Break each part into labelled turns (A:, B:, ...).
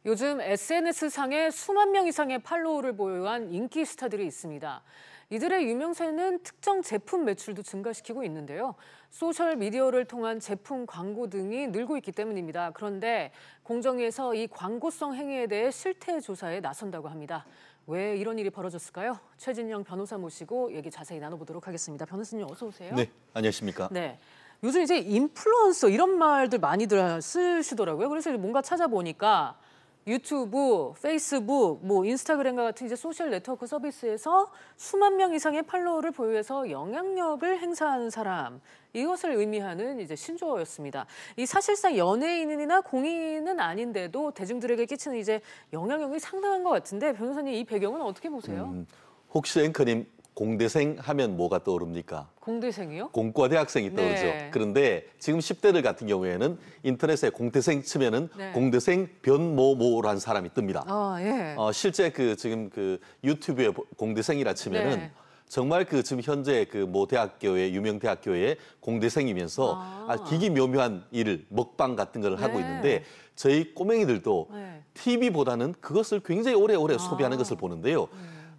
A: 요즘 SNS상에 수만 명 이상의 팔로워를 보유한 인기 스타들이 있습니다. 이들의 유명세는 특정 제품 매출도 증가시키고 있는데요. 소셜미디어를 통한 제품 광고 등이 늘고 있기 때문입니다. 그런데 공정위에서 이 광고성 행위에 대해 실태 조사에 나선다고 합니다. 왜 이런 일이 벌어졌을까요? 최진영 변호사 모시고 얘기 자세히 나눠보도록 하겠습니다. 변호사님 어서 오세요.
B: 네, 안녕하십니까.
A: 네. 요즘 이제 인플루언서 이런 말들 많이들 쓰시더라고요. 그래서 뭔가 찾아보니까 유튜브, 페이스북, 인스타그램과 같은 이제 소셜 네트워크 서비스에서 수만 명 이상의 팔로워를 보유해서 영향력을 행사하는 사람, 이것을 의미하는 이제 신조어였습니다. 이 사실상 연예인이나 공인은 아닌데도 대중들에게 끼치는 이제 영향력이 상당한 것 같은데 변호사님 이 배경은 어떻게 보세요?
B: 혹시 앵커님 공대생 하면 뭐가 떠오릅니까?
A: 공대생이요?
B: 공과 대학생이 떠오르죠.
A: 네.
B: 그런데 지금 10대들 같은 경우에는 인터넷에 공대생 치면은
A: 네.
B: 공대생 변모모라는 사람이 뜹니다.
A: 아, 예.
B: 실제 지금 유튜브에 공대생이라 치면은
A: 네.
B: 정말 지금 현재 모 대학교의 유명 대학교의 공대생이면서 기기묘묘한 일을 먹방 같은 걸 하고
A: 네.
B: 있는데 저희 꼬맹이들도
A: 네.
B: TV보다는 그것을 굉장히 오래오래 소비하는 것을 보는데요.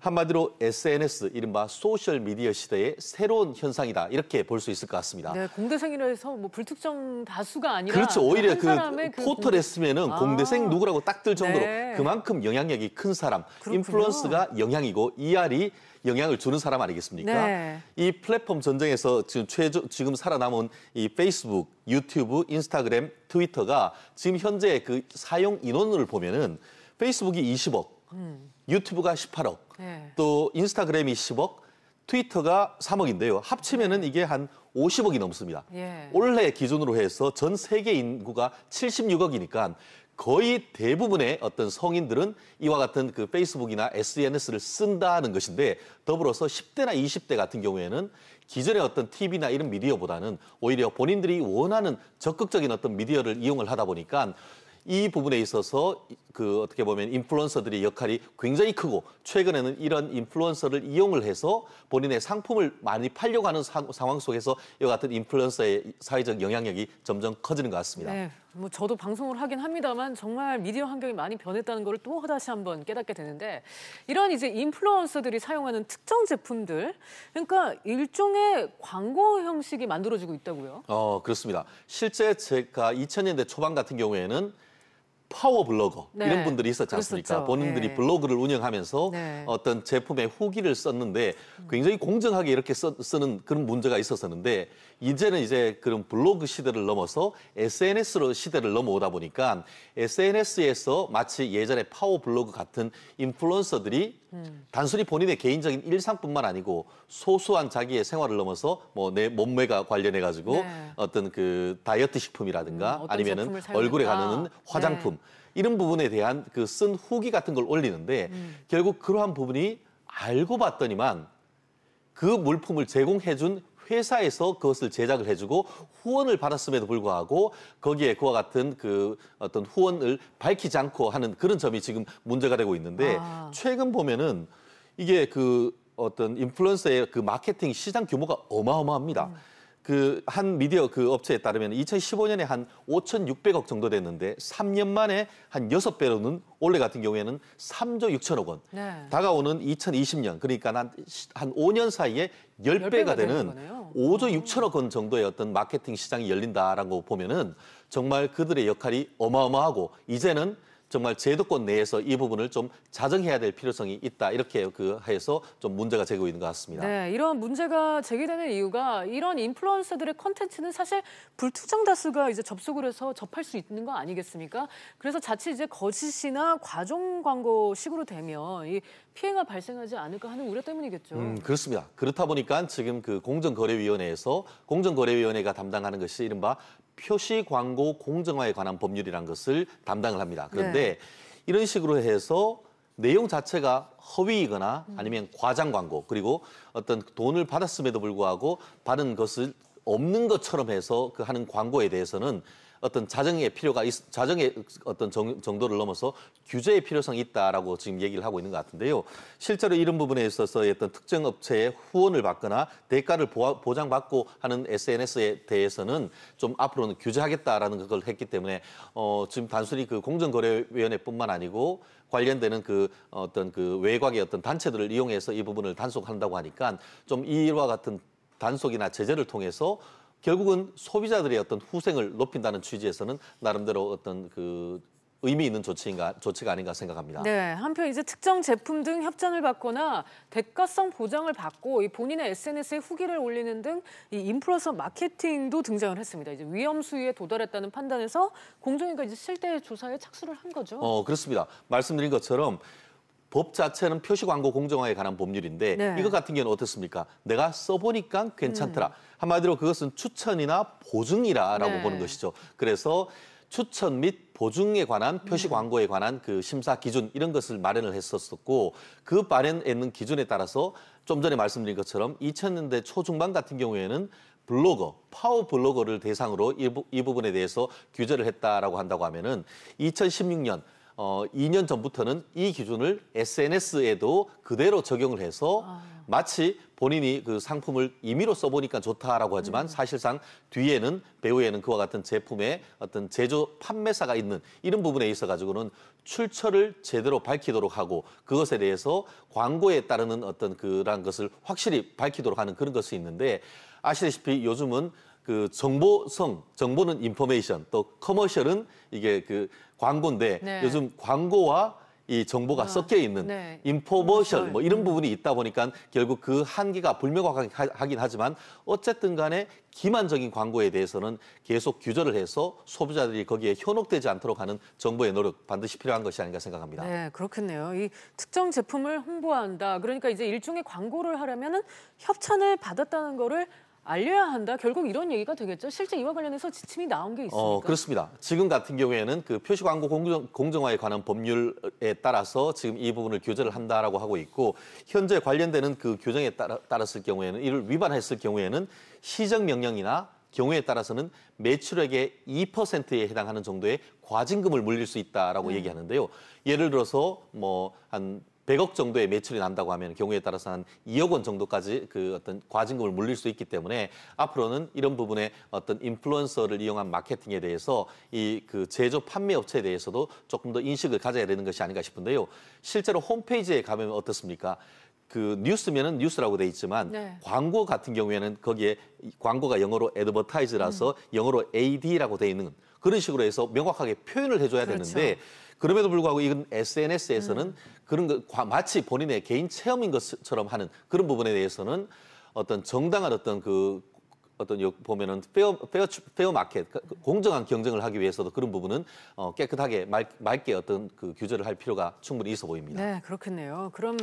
B: 한마디로 SNS, 이른바 소셜미디어 시대의 새로운 현상이다. 이렇게 볼 수 있을 것 같습니다.
A: 네, 공대생이라 해서 불특정 다수가 아니라
B: 그렇죠. 오히려
A: 한 사람의
B: 포털에 쓰면은 공대생 누구라고 딱 뜰 정도로
A: 네.
B: 그만큼 영향력이 큰 사람,
A: 그렇군요.
B: 인플루언스가 영향이고 ER이 영향을 주는 사람 아니겠습니까?
A: 네.
B: 이 플랫폼 전쟁에서 지금 살아남은 이 페이스북, 유튜브, 인스타그램, 트위터가 지금 현재 사용 인원을 보면은 페이스북이 20억, 유튜브가 18억,
A: 네.
B: 또 인스타그램이 10억, 트위터가 3억인데요. 합치면은 이게 한 50억이 넘습니다.
A: 예.
B: 올해 기준으로 해서 전 세계 인구가 76억이니까 거의 대부분의 어떤 성인들은 이와 같은 페이스북이나 SNS를 쓴다는 것인데 더불어서 10대나 20대 같은 경우에는 기존의 어떤 TV나 이런 미디어보다는 오히려 본인들이 원하는 적극적인 어떤 미디어를 이용을 하다 보니까 이 부분에 있어서 어떻게 보면 인플루언서들의 역할이 굉장히 크고 최근에는 이런 인플루언서를 이용을 해서 본인의 상품을 많이 팔려고 하는 상황 속에서 이와 같은 인플루언서의 사회적 영향력이 점점 커지는 것 같습니다.
A: 네, 저도 방송을 하긴 합니다만 정말 미디어 환경이 많이 변했다는 걸 또 다시 한번 깨닫게 되는데 이런 이제 인플루언서들이 사용하는 특정 제품들, 그러니까 일종의 광고 형식이 만들어지고 있다고요?
B: 그렇습니다. 실제 제가 2000년대 초반 같은 경우에는 파워 블로거
A: 네.
B: 이런 분들이 있었지 않습니까?
A: 그랬었죠.
B: 본인들이
A: 네.
B: 블로그를 운영하면서
A: 네.
B: 어떤 제품의 후기를 썼는데 굉장히 공정하게 이렇게 쓰는 그런 문제가 있었었는데 이제는 그런 블로그 시대를 넘어서 SNS로 시대를 넘어오다 보니까 SNS에서 마치 예전에 파워 블로그 같은 인플루언서들이 단순히 본인의 개인적인 일상뿐만 아니고 소소한 자기의 생활을 넘어서 내 몸매가 관련해 가지고
A: 네.
B: 어떤 다이어트 식품이라든가
A: 어떤
B: 아니면은
A: 제품을 사용했다.
B: 얼굴에 바르는 화장품
A: 네.
B: 이런 부분에 대한 쓴 후기 같은 걸 올리는데 결국 그러한 부분이 알고 봤더니만 그 물품을 제공해준 회사에서 그것을 제작을 해주고 후원을 받았음에도 불구하고 거기에 그와 같은 어떤 후원을 밝히지 않고 하는 그런 점이 지금 문제가 되고 있는데 최근 보면은 이게 어떤 인플루언서의 마케팅 시장 규모가 어마어마합니다. 한 미디어 업체에 따르면 2015년에 한 5,600억 정도 됐는데 3년 만에 한 6배로는 올해 같은 경우에는 3조 6천억 원.
A: 네.
B: 다가오는 2020년 그러니까 한 5년 사이에 10배가 되는 5조 6천억 원 정도의 어떤 마케팅 시장이 열린다라고 보면은 정말 그들의 역할이 어마어마하고 이제는 정말 제도권 내에서 이 부분을 좀 자정해야 될 필요성이 있다. 이렇게 해서 좀 문제가 되고 있는 것 같습니다.
A: 네, 이런 문제가 제기되는 이유가 이런 인플루언서들의 컨텐츠는 사실 불특정 다수가 이제 접속을 해서 접할 수 있는 거 아니겠습니까? 그래서 자칫 이제 거짓이나 과종 광고식으로 되면 이 피해가 발생하지 않을까 하는 우려 때문이겠죠.
B: 그렇습니다. 그렇다 보니까 지금 공정거래위원회에서 공정거래위원회가 담당하는 것이 이른바 표시 광고 공정화에 관한 법률이라는 것을 담당을 합니다. 그런데 이런 식으로 해서 내용 자체가 허위이거나 아니면 과장 광고 그리고 어떤 돈을 받았음에도 불구하고 받은 것을 없는 것처럼 해서 하는 광고에 대해서는 어떤 자정의 어떤 정도를 넘어서 규제의 필요성이 있다라고 지금 얘기를 하고 있는 것 같은데요. 실제로 이런 부분에 있어서 어떤 특정 업체의 후원을 받거나 대가를 보장받고 하는 SNS에 대해서는 좀 앞으로는 규제하겠다라는 걸 했기 때문에 지금 단순히 그 공정거래위원회뿐만 아니고 관련되는 그 어떤 그 외곽의 어떤 단체들을 이용해서 이 부분을 단속한다고 하니까 좀 이와 같은 단속이나 제재를 통해서 결국은 소비자들의 어떤 후생을 높인다는 취지에서는 나름대로 어떤 그 의미 있는 조치가 아닌가 생각합니다.
A: 네, 한편 이제 특정 제품 등 협찬을 받거나 대가성 보장을 받고 이 본인의 SNS에 후기를 올리는 등 이 인플루언서 마케팅도 등장을 했습니다. 이제 위험 수위에 도달했다는 판단에서 공정위가 이제 실태 조사에 착수를 한 거죠.
B: 그렇습니다. 말씀드린 것처럼 법 자체는 표시광고 공정화에 관한 법률인데
A: 네.
B: 이것 같은 경우는 어떻습니까? 내가 써보니까 괜찮더라. 한마디로 그것은 추천이나 보증이라고
A: 네.
B: 보는 것이죠. 그래서 추천 및 보증에 관한 표시광고에 관한 그 심사 기준 이런 것을 마련을 했었고 그 마련에 있는 기준에 따라서 좀 전에 말씀드린 것처럼 2000년대 초중반 같은 경우에는 파워 블로거를 대상으로 이 부분에 대해서 규제를 했다라고 한다고 하면은 2016년 2년 전부터는 이 기준을 SNS에도 그대로 적용을 해서 마치 본인이 그 상품을 임의로 써보니까 좋다라고 하지만 사실상 배후에는 그와 같은 제품의 어떤 제조 판매사가 있는 이런 부분에 있어 가지고는 출처를 제대로 밝히도록 하고 그것에 대해서 광고에 따르는 어떤 그런 것을 확실히 밝히도록 하는 그런 것이 있는데 아시다시피 요즘은 그 정보는 인포메이션, 또 커머셜은 이게 그 광고인데
A: 네.
B: 요즘 광고와 이 정보가 섞여 있는
A: 네.
B: 인포머셜 뭐 이런 부분이 있다 보니까 결국 그 한계가 불명확하긴 하지만 어쨌든 간에 기만적인 광고에 대해서는 계속 규제를 해서 소비자들이 거기에 현혹되지 않도록 하는 정부의 노력 반드시 필요한 것이 아닌가 생각합니다.
A: 네, 그렇겠네요. 이 특정 제품을 홍보한다. 그러니까 이제 일종의 광고를 하려면은 협찬을 받았다는 거를 알려야 한다. 결국 이런 얘기가 되겠죠. 실제 이와 관련해서 지침이 나온 게 있습니까?
B: 그렇습니다. 지금 같은 경우에는 그 표시광고 공정화에 관한 법률에 따라서 지금 이 부분을 규제를 한다라고 하고 있고 현재 관련되는 그 규정에 따랐을 경우에는 이를 위반했을 경우에는 시정명령이나 경우에 따라서는 매출액의 2%에 해당하는 정도의 과징금을 물릴 수 있다라고 얘기하는데요. 예를 들어서 뭐 한 100억 정도의 매출이 난다고 하면 경우에 따라서 한 2억 원 정도까지 그 어떤 과징금을 물릴 수 있기 때문에 앞으로는 이런 부분에 어떤 인플루언서를 이용한 마케팅에 대해서 이 그 제조 판매 업체에 대해서도 조금 더 인식을 가져야 되는 것이 아닌가 싶은데요. 실제로 홈페이지에 가면 어떻습니까? 그 뉴스면은 뉴스라고 돼 있지만
A: 네.
B: 광고 같은 경우에는 거기에 광고가 영어로 advertise라서 영어로 AD라고 돼 있는 그런 식으로 해서 명확하게 표현을 해줘야
A: 그렇죠.
B: 되는데 그럼에도 불구하고 이건 SNS에서는 그런 거 마치 본인의 개인 체험인 것처럼 하는 그런 부분에 대해서는 어떤 정당한 어떤 보면은 페어 마켓 공정한 경쟁을 하기 위해서도 그런 부분은 깨끗하게 맑게 어떤 그 규제를 할 필요가 충분히 있어 보입니다.
A: 네, 그렇겠네요. 그럼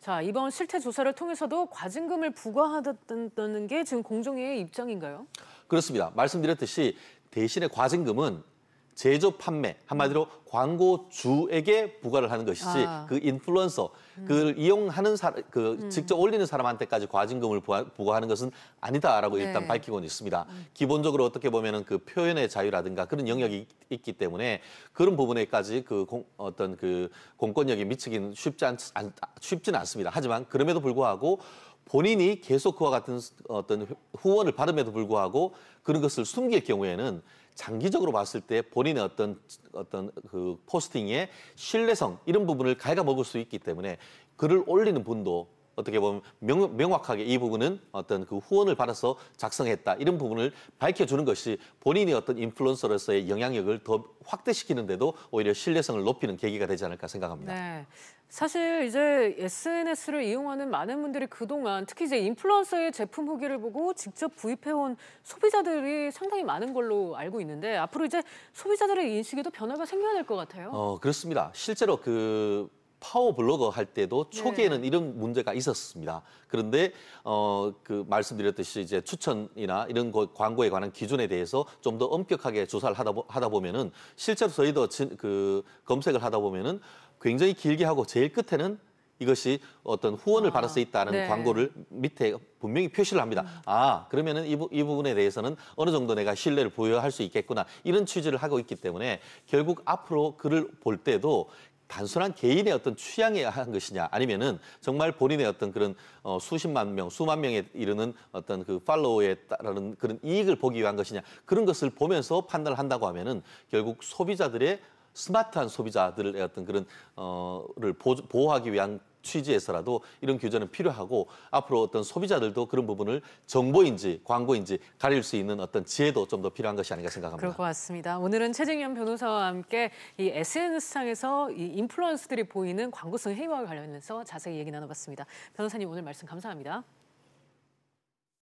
A: 자 이번 실태 조사를 통해서도 과징금을 부과하다는 게 지금 공정위의 입장인가요?
B: 그렇습니다. 말씀드렸듯이 대신에 과징금은 제조 판매 한마디로 광고주에게 부과를 하는 것이지 그 인플루언서 그걸 이용하는 직접 올리는 사람한테까지 과징금을 부과하는 것은 아니다라고 일단
A: 네.
B: 밝히고는 있습니다. 기본적으로 어떻게 보면은 그 표현의 자유라든가 그런 영역이 있기 때문에 그런 부분에까지 어떤 그 공권력이 미치기는 쉽지는 않습니다. 하지만 그럼에도 불구하고 본인이 계속 그와 같은 어떤 후원을 받음에도 불구하고 그런 것을 숨길 경우에는 장기적으로 봤을 때 본인의 어떤 그 포스팅의 신뢰성 이런 부분을 갉아먹을 수 있기 때문에 글을 올리는 분도 어떻게 보면 명확하게 이 부분은 어떤 그 후원을 받아서 작성했다 이런 부분을 밝혀주는 것이 본인이 어떤 인플루언서로서의 영향력을 더 확대시키는데도 오히려 신뢰성을 높이는 계기가 되지 않을까 생각합니다.
A: 네. 사실 이제 SNS를 이용하는 많은 분들이 그동안 특히 이제 인플루언서의 제품 후기를 보고 직접 구입해온 소비자들이 상당히 많은 걸로 알고 있는데 앞으로 이제 소비자들의 인식에도 변화가 생겨야 될 것 같아요.
B: 그렇습니다. 실제로 그 파워 블로거 할 때도 초기에는 이런 문제가 있었습니다. 그런데 그 말씀드렸듯이 이제 추천이나 이런 광고에 관한 기준에 대해서 좀 더 엄격하게 조사를 하다 보면은 실제로 저희도 그 검색을 하다 보면은 굉장히 길게 하고 제일 끝에는 이것이 어떤 후원을 받을 수 있다는
A: 네.
B: 광고를 밑에 분명히 표시를 합니다. 아, 그러면은 이 부분에 대해서는 어느 정도 내가 신뢰를 부여할 수 있겠구나. 이런 취지를 하고 있기 때문에 결국 앞으로 글을 볼 때도 단순한 개인의 어떤 취향에 한 것이냐 아니면은 정말 본인의 어떤 그런 수십만 명, 수만 명에 이르는 어떤 그 팔로워에 따르는 그런 이익을 보기 위한 것이냐 그런 것을 보면서 판단을 한다고 하면은 결국 소비자들의 스마트한 소비자들의 어떤 그런 를 보호하기 위한 취지에서라도 이런 규제는 필요하고 앞으로 어떤 소비자들도 그런 부분을 정보인지 광고인지 가릴 수 있는 어떤 지혜도 좀 더 필요한 것이 아닌가 생각합니다.
A: 그럴 것 같습니다. 오늘은 최진현 변호사와 함께 이 SNS상에서 이 인플루언서들이 보이는 광고성 행위와 관련해서 자세히 얘기 나눠봤습니다. 변호사님 오늘 말씀 감사합니다.